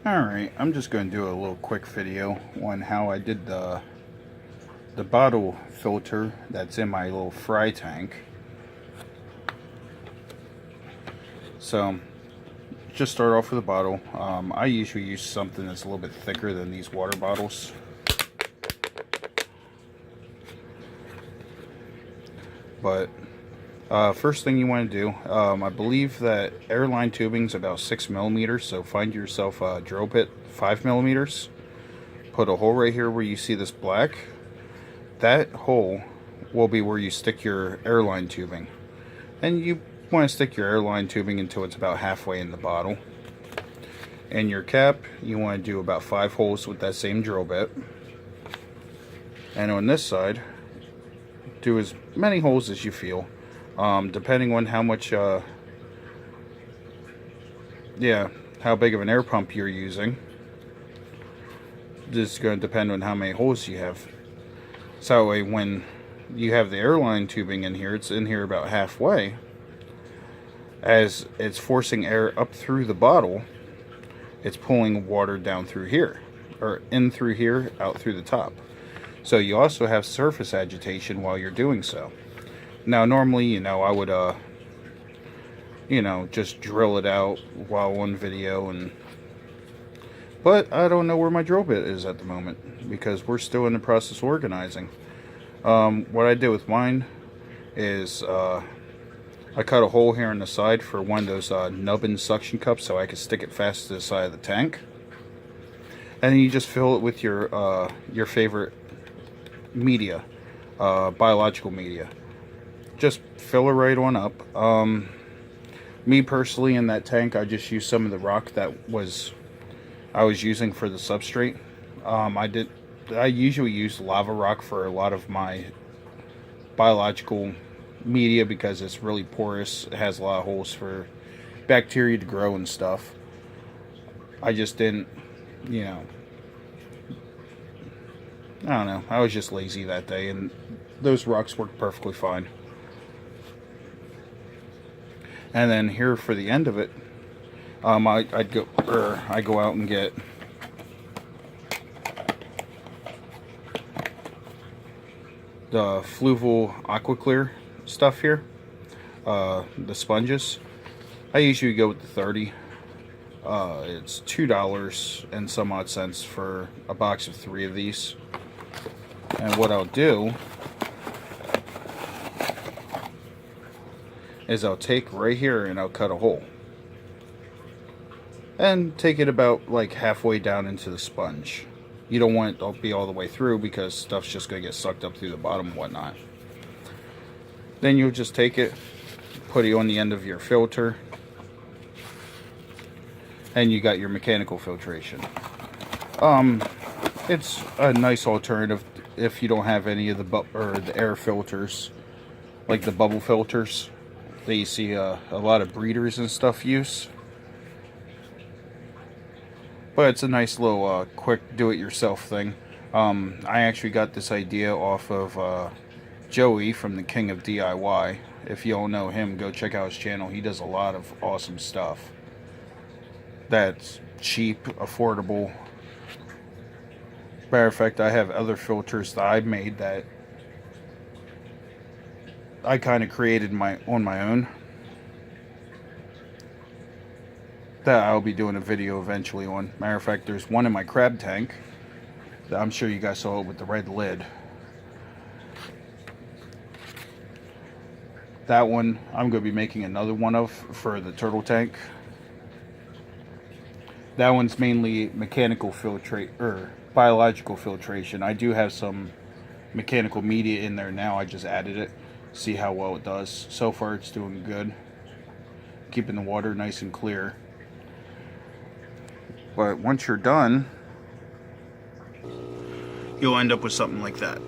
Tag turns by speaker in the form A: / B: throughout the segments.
A: Alright, I'm just going to do a little quick video on how I did the bottle filter that's in my little fry tank. So, just start off with a bottle. I usually use something that's a little bit thicker than these water bottles. But first thing you want to do, I believe that airline tubing is about 6 millimeters, so find yourself a drill bit 5 millimeters. Put a hole right here where you see this black. That hole will be where you stick your airline tubing. And you want to stick your airline tubing until it's about halfway in the bottle. And your cap, you want to do about 5 holes with that same drill bit. And on this side, do as many holes as you feel, depending on how much how big of an air pump you're using. This is going to depend on how many holes you have. So that way when you have the airline tubing in here, it's in here about halfway. As it's forcing air up through the bottle, it's pulling water down through here, or in through here, out through the top. So you also have surface agitation while you're doing so. Now normally, I would just drill it out while on video, but I don't know where my drill bit is at the moment because we're still in the process of organizing. What I did with mine is I cut a hole here on the side for one of those nubbin suction cups so I could stick it fast to the side of the tank. And then you just fill it with your favorite media, biological media. Just fill it right on up. Me personally, in that tank, I just used some of the rock that I was using for the substrate. I usually use lava rock for a lot of my biological media because it's really porous. It has a lot of holes for bacteria to grow and stuff. I just didn't, I don't know. I was just lazy that day, and those rocks worked perfectly fine. And then here for the end of it, I go out and get the Fluval Aqua Clear stuff here, the sponges. I usually go with the 30. It's $2 and some odd cents for a box of 3 of these. And what I'll do is I'll take right here and I'll cut a hole and take it about like halfway down into the sponge. You don't want it to be all the way through because stuff's just going to get sucked up through the bottom and whatnot. Then you'll just take it, put it on the end of your filter, and you got your mechanical filtration. It's a nice alternative if you don't have any of the air filters, like the bubble filters that you see a lot of breeders and stuff use. But it's a nice little quick do-it-yourself thing. I actually got this idea off of Joey from the King of DIY. If you don't know him, go check out his channel. He does a lot of awesome stuff that's cheap, affordable. Matter of fact, I have other filters that I made that I kind of created on my own that I'll be doing a video eventually on. Matter of fact, there's one in my crab tank that I'm sure you guys saw it with the red lid. That one I'm going to be making another one of for the turtle tank. That one's mainly mechanical biological filtration. I do have some mechanical media in there now. I just added it. See how well it does. So far it's doing good. Keeping the water nice and clear. But once you're done, you'll end up with something like that.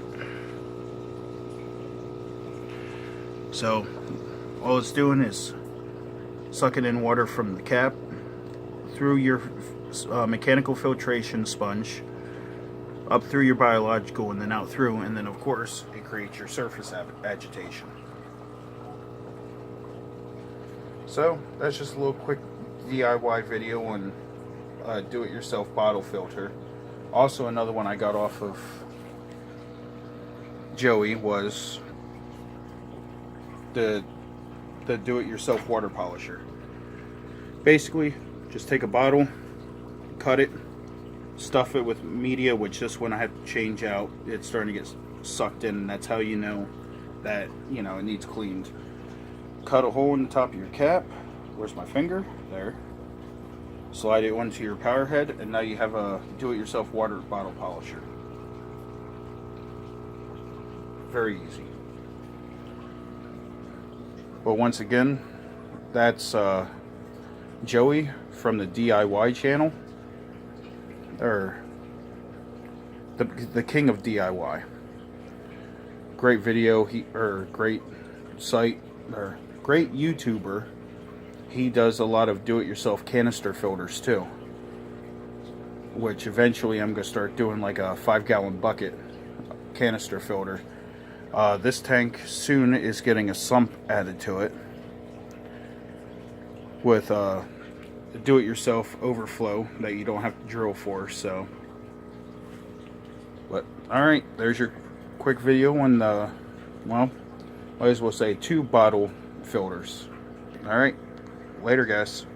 A: So all it's doing is sucking in water from the cap through your mechanical filtration sponge, up through your biological, and then out through, and then of course it creates your surface agitation. So that's just a little quick DIY video on do-it-yourself bottle filter. Also, another one I got off of Joey was the do-it-yourself water polisher. Basically, just take a bottle, cut it, stuff it with media, which this one I have to change out. It's starting to get sucked in, and that's how you know that, you know, it needs cleaned. Cut a hole in the top of your cap. Where's my finger? There. Slide it onto your power head, and now you have a do-it-yourself water bottle polisher. Very easy. But once again, that's Joey from the DIY channel, or the king of DIY. Great video, great site, or great YouTuber. He does a lot of do-it-yourself canister filters too, which eventually I'm going to start doing like a 5-gallon bucket canister filter. This tank soon is getting a sump added to it with a do-it-yourself overflow that you don't have to drill for. So, but alright, there's your quick video on the, well, might as well say 2 bottle filters. Alright. Later, guys.